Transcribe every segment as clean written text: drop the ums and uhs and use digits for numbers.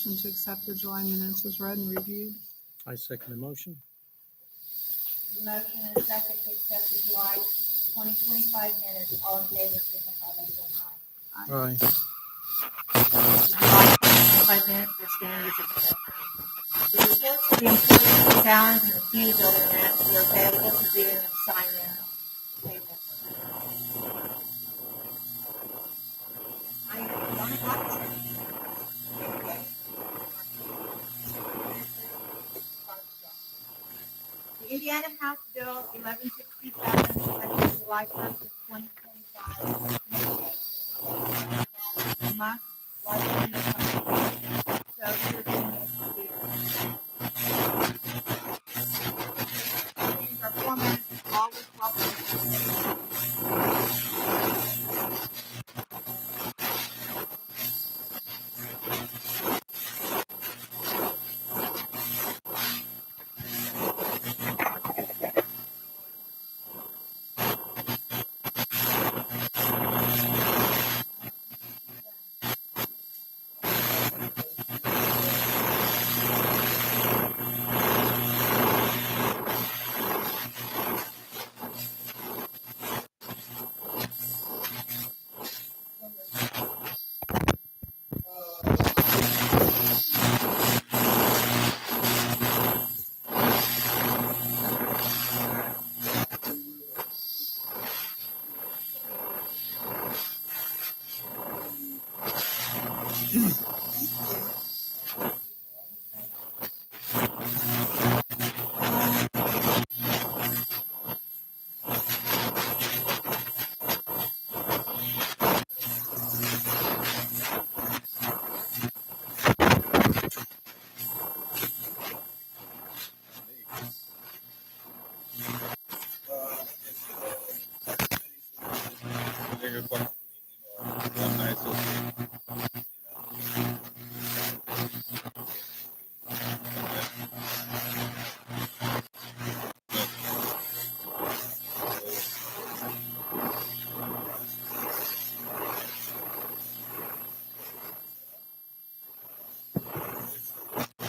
motion to accept the July minutes as read and reviewed. I second the motion. Motion and a second to accept the July 2025 minutes. All in favor, signify by saying aye. Aye. July 2025 minutes are standard as accepted. The reports of the employees, the challenge, and the community building grants were available to view and sign in. Table. The Indiana House Bill 1167, effective July 1st of 2025, must likely become so meetings are 4 minutes, always welcome.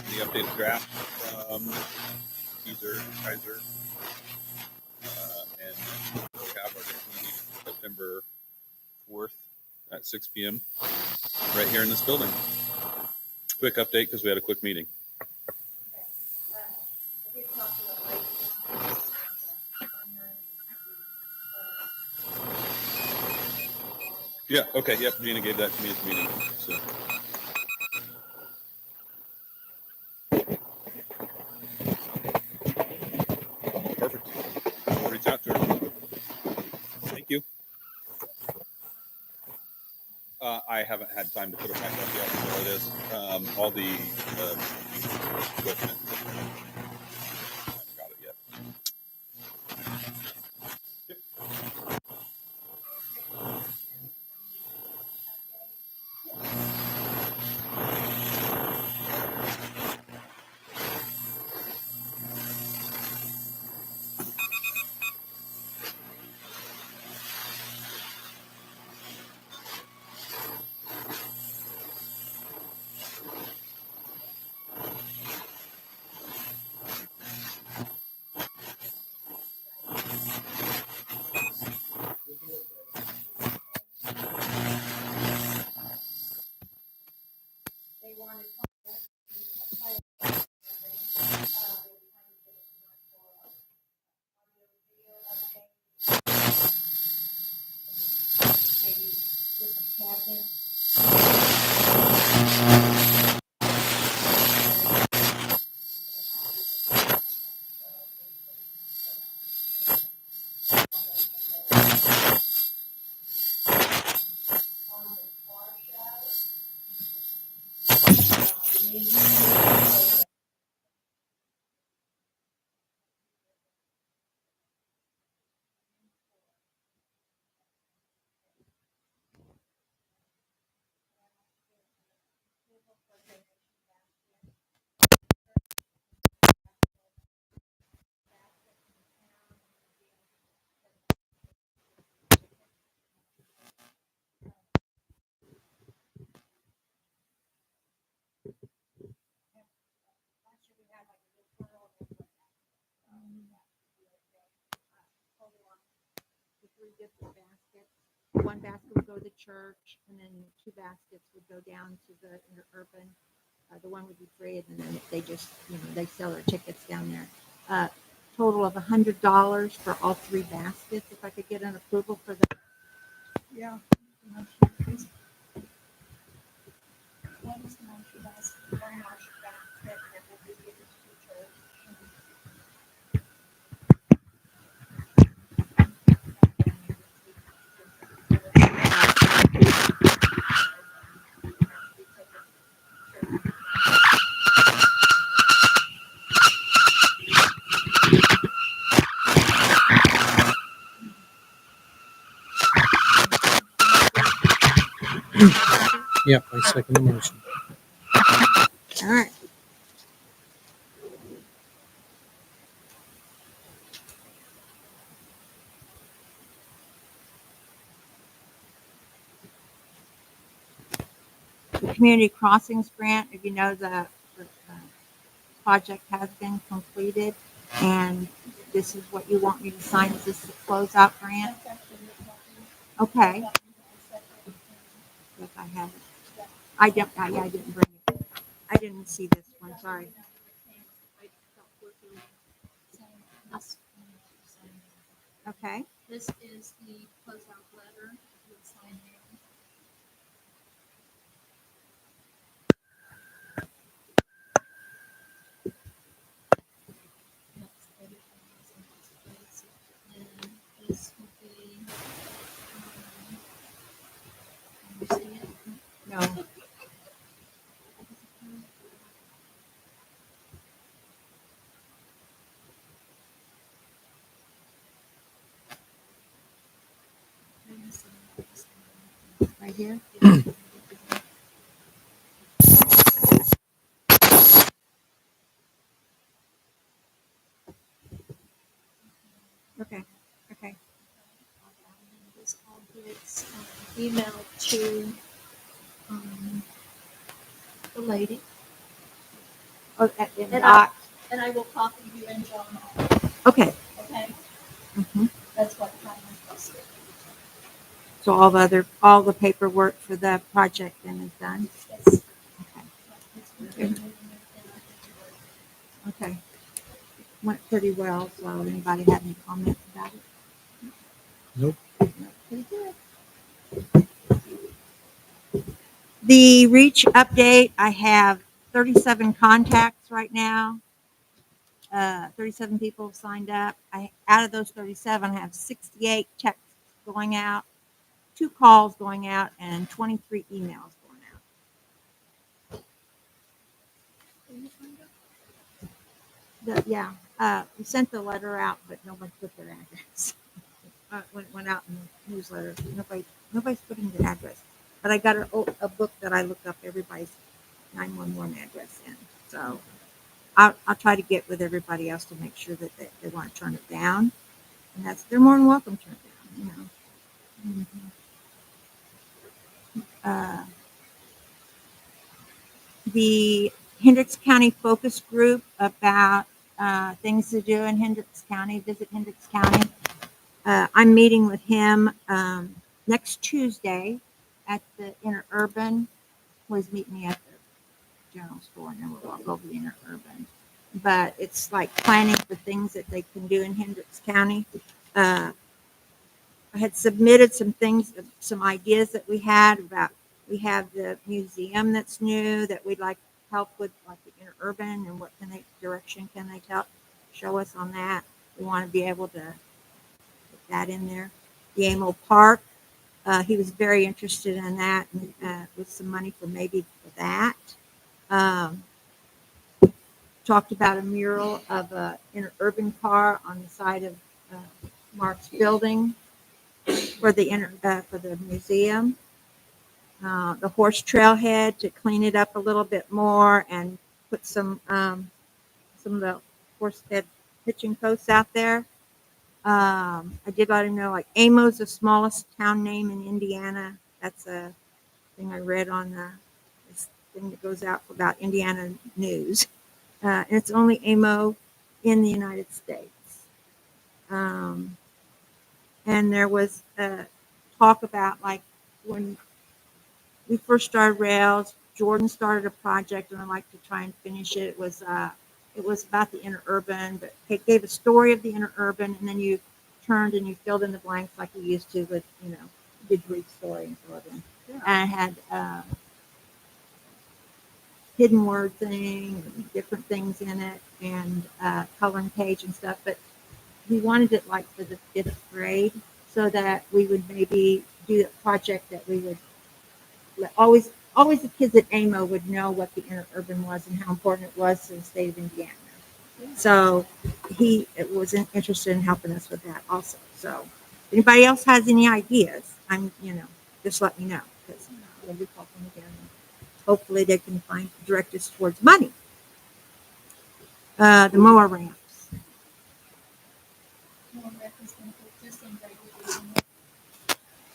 The updated draft, teaser, Kaiser, and we'll have our next meeting September 4th at 6 p.m. right here in this building. Quick update because we had a quick meeting. Yeah, okay, yep, Gina gave that to me at the meeting, so. Perfect. We'll reach out to her. Thank you. I haven't had time to put it back up yet, so it is. All the equipment. I haven't got it yet. Yep. different baskets. One basket would go to the church, and then 2 baskets would go down to the interurban. The one would be free, and then they just, they sell their tickets down there. Total of $100 for all 3 baskets. If I could get an approval for that. Yeah. One is the Marshall basket, one Marshall basket, and we'll be giving to the church. Yep, I second the motion. All right. The Community Crossings Grant, if you know, the project has been completed, and this is what you want me to sign. Is this the closeout grant? Okay. Yes, I have it. I didn't bring it. I didn't see this one, sorry. Okay. This is the closeout letter. You'll sign here. That's everything else in this place. And this will be, you see it? No. Right here? Okay. Okay. This all gets emailed to the lady, Oh, and I will copy you and John on, okay. okay? Mhm. That's what kind of requested. So all the paperwork for the project then is done? Yes. Okay. Okay. Went pretty well, so anybody have any comments about it? Nope. Pretty good. The REACH update, I have 37 contacts right now. 37 people have signed up. Out of those 37, I have 68 texts going out, 2 calls going out, and 23 emails going out. We sent the letter out, but no one put their address. Went out in the newsletter. Nobody's putting their address. But I got a book that I look up everybody's 911 address in. So I'll try to get with everybody else to make sure that they want to turn it down. And they're more than welcome to turn it down, The Hendricks County Focus Group about things to do in Hendricks County, visit Hendricks County. I'm meeting with him next Tuesday at the Interurban. He's meeting me at the general store, and then we'll walk over the Interurban. But it's like planning for things that they can do in Hendricks County. I had submitted some things, some ideas that we had about. We have the museum that's new that we'd like help with, like the Interurban, and what direction can they show us on that. We want to be able to put that in there. The Amo Park, he was very interested in that, and with some money for maybe for that. Talked about a mural of an Interurban car on the side of Mark's building for the museum. The horse trailhead to clean it up a little bit more and put some of the horse head hitching posts out there. I did let him know, like, Amo's the smallest town name in Indiana. That's a thing I read on this thing that goes out about Indiana news. And it's only Amo in the United States. And there was talk about like when we first started Rails, Jordan started a project and I'd like to try and finish it. It was about the interurban, but it gave a story of the interurban and then you turned and you filled in the blanks like you used to with, you know, did Greek story and fill it in. Yeah. And it had hidden word thing, and different things in it, and coloring page and stuff. But we wanted it like for the 5th grade, so that we would maybe do a project that we would always the kids at AMO would know what the interurban was and how important it was to the state of Indiana. So he was interested in helping us with that also. So if anybody else has any ideas, just let me know because we'll be talking again. Hopefully they can direct us towards money. The mower ramps. More reference than just in graduation.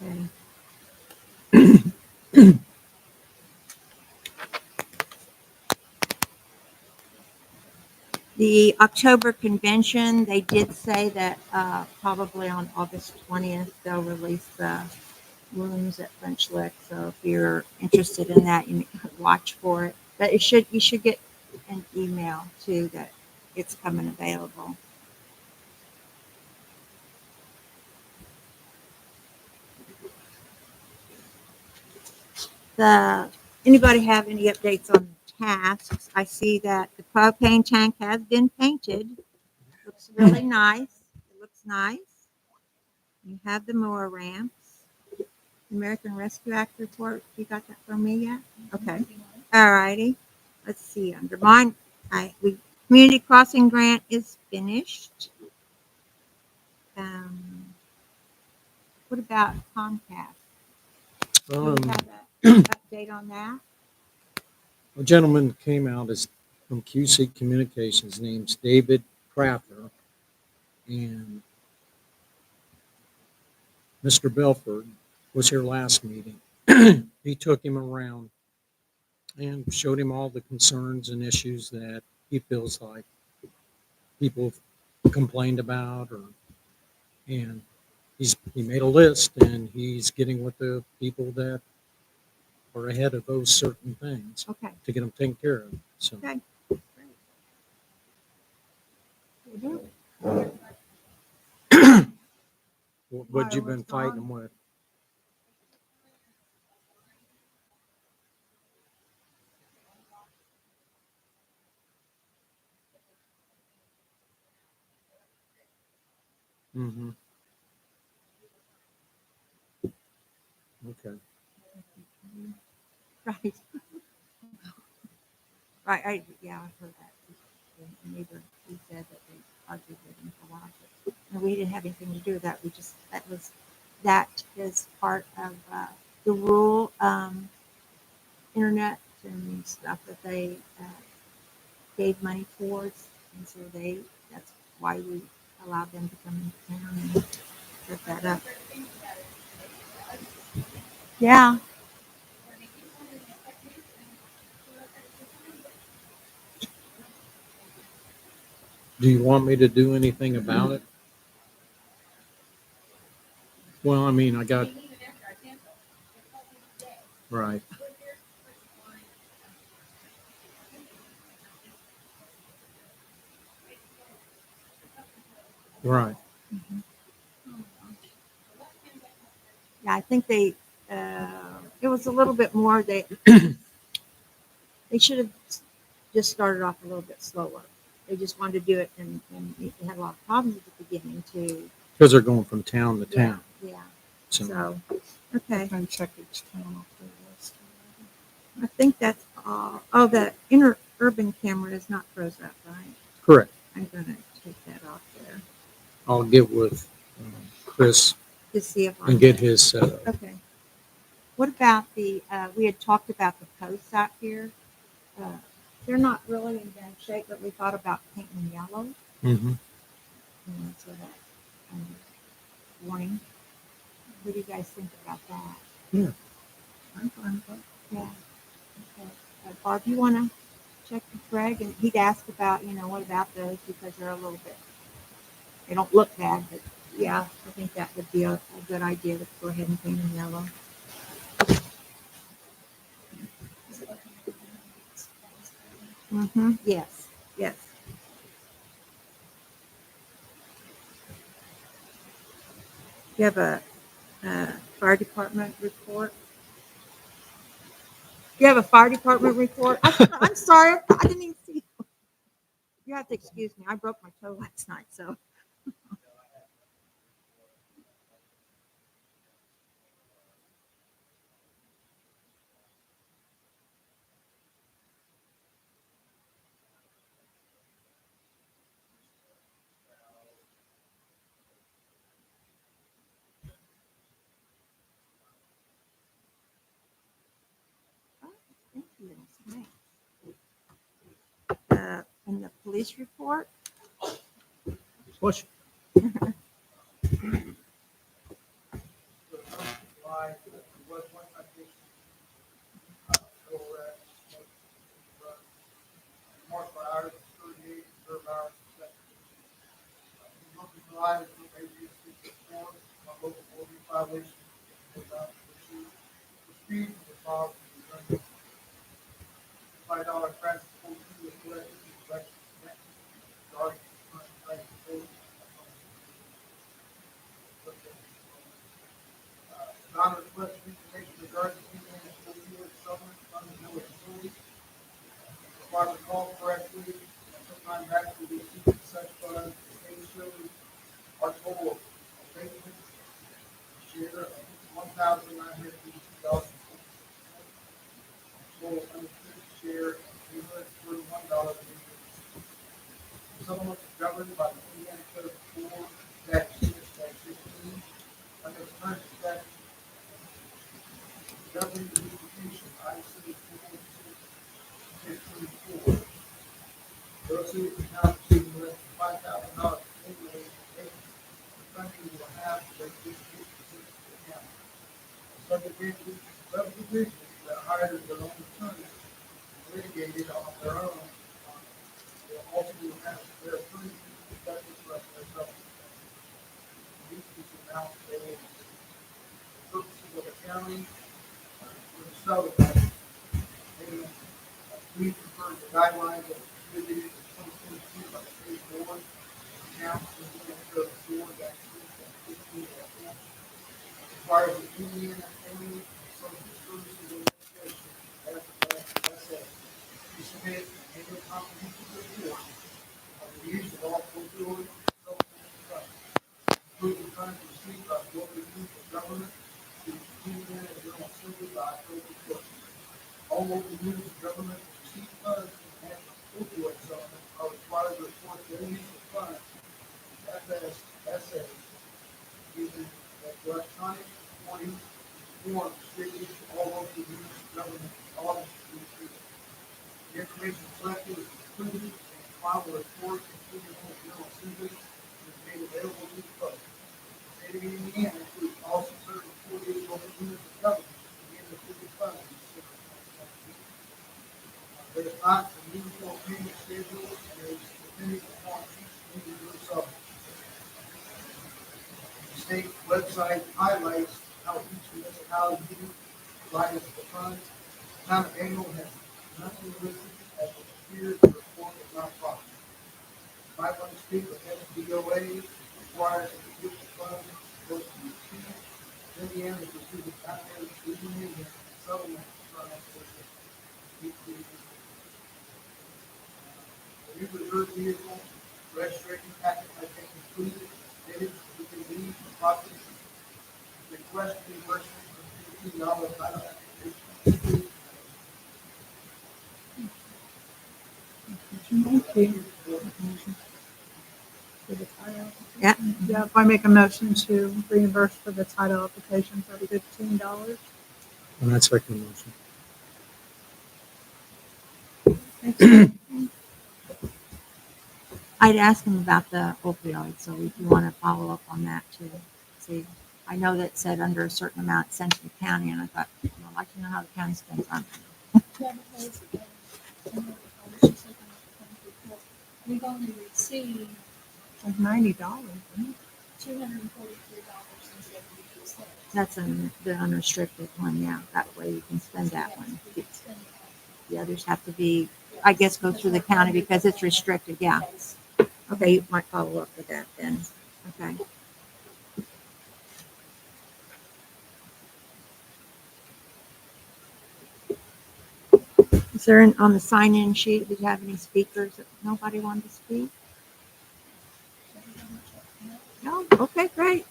Okay. The October convention, they did say that probably on August 20th, they'll release the rooms at French Lick. So if you're interested in that, you need to watch for it. But you should get an email too that it's coming available. Anybody have any updates on the tasks? I see that the propane tank has been painted. Looks really nice. It looks nice. You have the mower ramps. American Rescue Act report. You got that from me yet? Okay. All righty. Let's see. Under mine, community crossing grant is finished. What about Comcast? Do you have an update on that? A gentleman came out from QC Communications, name's David Crafter, and Mr. Belford was here last meeting. He took him around and showed him all the concerns and issues that he feels like people complained about, and he made a list and he's getting with the people that are ahead of those certain things Okay. to get them taken care of. So Okay. what you've been fighting them with? Mm-hmm. Okay. Right. Right. Yeah, I heard that. The neighbor, he said that they argued with him for a while. And we didn't have anything to do with that. That is part of the rural internet and stuff that they gave money towards. And so that's why we allowed them to come into town and set that up. Yeah. Do you want me to do anything about it? Well, I mean, I got right. Right. Yeah, I think it was a little bit more. They should have just started off a little bit slower. They just wanted to do it, and they had a lot of problems at the beginning too. Because they're going from town to town. Yeah. So, So, okay. And check each town off their list. I think that's all. Oh, the interurban camera is not froze up, right? correct. I'm gonna take that off there I'll get with Chris to see if and get his set up. Okay. What about we had talked about the posts out here. They're not really in bad shape, but we thought about painting yellow. Mm-hmm. So that warning. What do you guys think about that? Yeah. I'm fine with that. Yeah. Okay. Barb, you want to check with Greg? And he'd ask about, what about those because they're a little bit, they don't look bad, but Yeah, I think that would be a good idea to go ahead and paint them yellow. Is it like a Mm-hmm, yes, yes. You have a fire department report? You have a fire department report? I'm sorry, I didn't even see. You have to excuse me, I broke my toe last night, so. Oh, thank you, that's nice. And the police report? Push. Marked by hours, 38, observed hours, month of July, is from ABS 64, on local 40 violation, without pursuit. For speed, the file, $5 traffic, 42 is collected, collection, regarding current traffic code. Non-request information regarding Indiana opioid settlement from the village authority. If I recall correctly, sometime back we received such funds, they showed our total of payment share of $1,952. Total unrestricted share of $831. Settlement is governed by the Indiana Code of 4-6-16. Under the current statute, governing the distribution, IC 4-6-15-4. Those who account receiving less than $5,000 annually, the funding will have to distribute to account. Subdivisions that hire their own attorney litigated on their own will also have their attorney conducted for their subdivision. These amounts payable for purposes of accounting for the subdivision. Payment, please refer to the guidelines of distributed in 2022 by the state board. Accounts in the code 4-6-15. Requires the Indiana Family and Social Services Administration, FSSA, to submit an annual comprehensive report on the use of all opioid supplement funds, including funds received by local units of government to the Indiana General Assembly by October 1st. All local units of government that receive funds from the opioid settlement are required to report their use of funds to FSSA using electronic reporting form distributed to all local units of government audit each year. The information collected is included in the final report, including the General Assembly, and is made available to the public. The state of Indiana includes also certain 48 local units of government in the city funds in December 2019. There is not a uniform payment schedule, and it is dependent upon each individual supplement. The state website highlights how each municipality provides the funds. The town of Angle has nothing listed as it appears the report is not proper. If I want to speak with SBOA, requires that the gift of funds goes to the chief. Indiana is receiving $8 million in settlement funds for the new reserve vehicle registration packet has been completed, dated, we can leave the process. Request reimbursement for $15 title application. For the title. Yeah. Yeah, if I make a motion to reimburse for the title application for $15. And that's second motion. I'd ask him about the opioid, so if you want to follow up on that too. See, I know that said under a certain amount sent to the county, and I thought, well, I'd like to know how the county spends on it. Yeah, because, I know I was just looking at the thing because we've only received, Like $90, isn't it? $243.72. That's the unrestricted one, yeah. That way you can spend that one. The others have to be, I guess, go through the county because it's restricted, yeah. Yes. Okay, you might follow up with that then. Okay. Is there, on the sign-in sheet, did you have any speakers that nobody wanted to speak? No? Okay, great.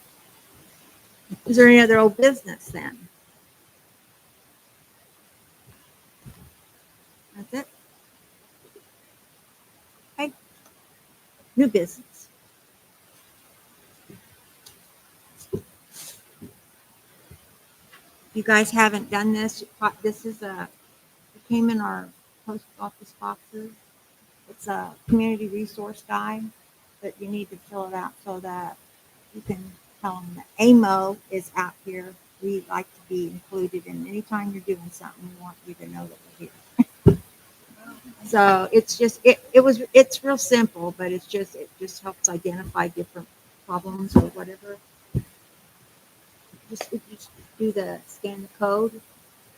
Is there any other old business then? That's it? Okay. New business. You guys haven't done this. This is it came in our post office boxes. It's a community resource guide, but you need to fill it out so that you can tell them that AMO is out here. We like to be included, and anytime you're doing something, we want you to know that we're here. So it's just it's real simple, but it just helps identify different problems or whatever. Just if you do the scan the code, you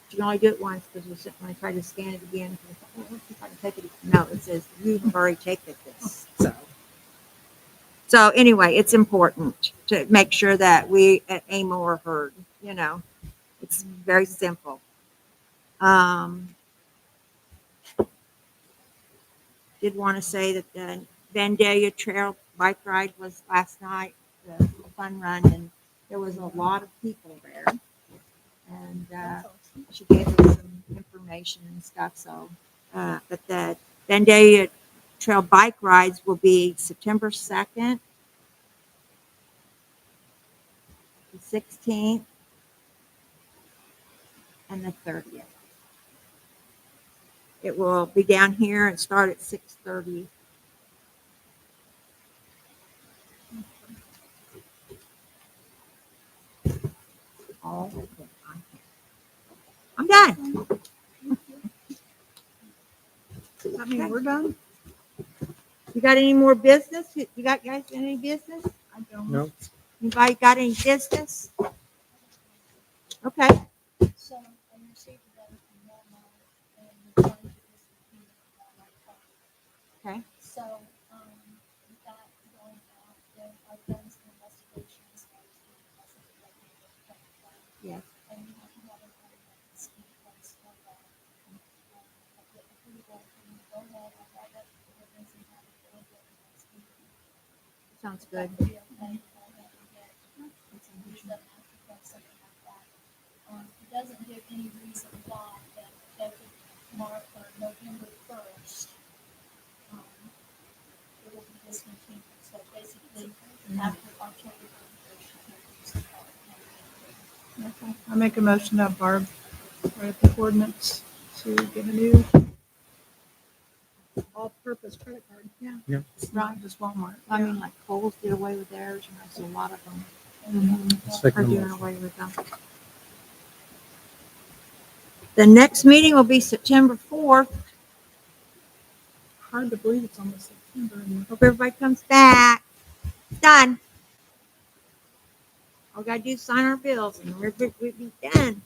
can only do it once because when I try to scan it again, I thought, oh, let's see if I can take it. No, it says you've already taken this. So anyway, it's important to make sure that we at AMO are heard. You know, it's very simple. Did want to say that the Vandalia Trail bike ride was last night, the fun run, and there was a lot of people there. And she gave us some information and stuff. So, but the Vandalia Trail bike rides will be September 2nd, the 16th, and the 30th. It will be down here and start at 6:30. All that I can. I'm done. Does that mean we're done? You got any more business? You got guys any business? I don't. No, Anybody got any business? Okay. So I received a letter from Walmart and they're trying to discontinue the Walmart card. Okay. So, with that going out, then I've done some investigations. I was doing lessons like the credit card, Yes. and you have to have an automatic scheme place for that. I get approval from the go ahead, I write up the ordinance and have it go ahead and that's scheme. Sounds That good. would be okay, to go ahead and get, use them after plus something like that. It doesn't give any reason why that effective March or November 1st, it will be discontinued. So basically, after October 31st, you can't use the card. Okay. I make a motion to Barb write up the ordinance to get a new all-purpose credit card. Yeah. Yeah. It's not just Walmart. I mean, like Kohl's did away with theirs, and there's a lot of them are second doing motion. away with them. The next meeting will be September 4th. Hard to believe it's almost September. And Hope everybody comes back. Done. All we gotta do is sign our bills and we'll be done.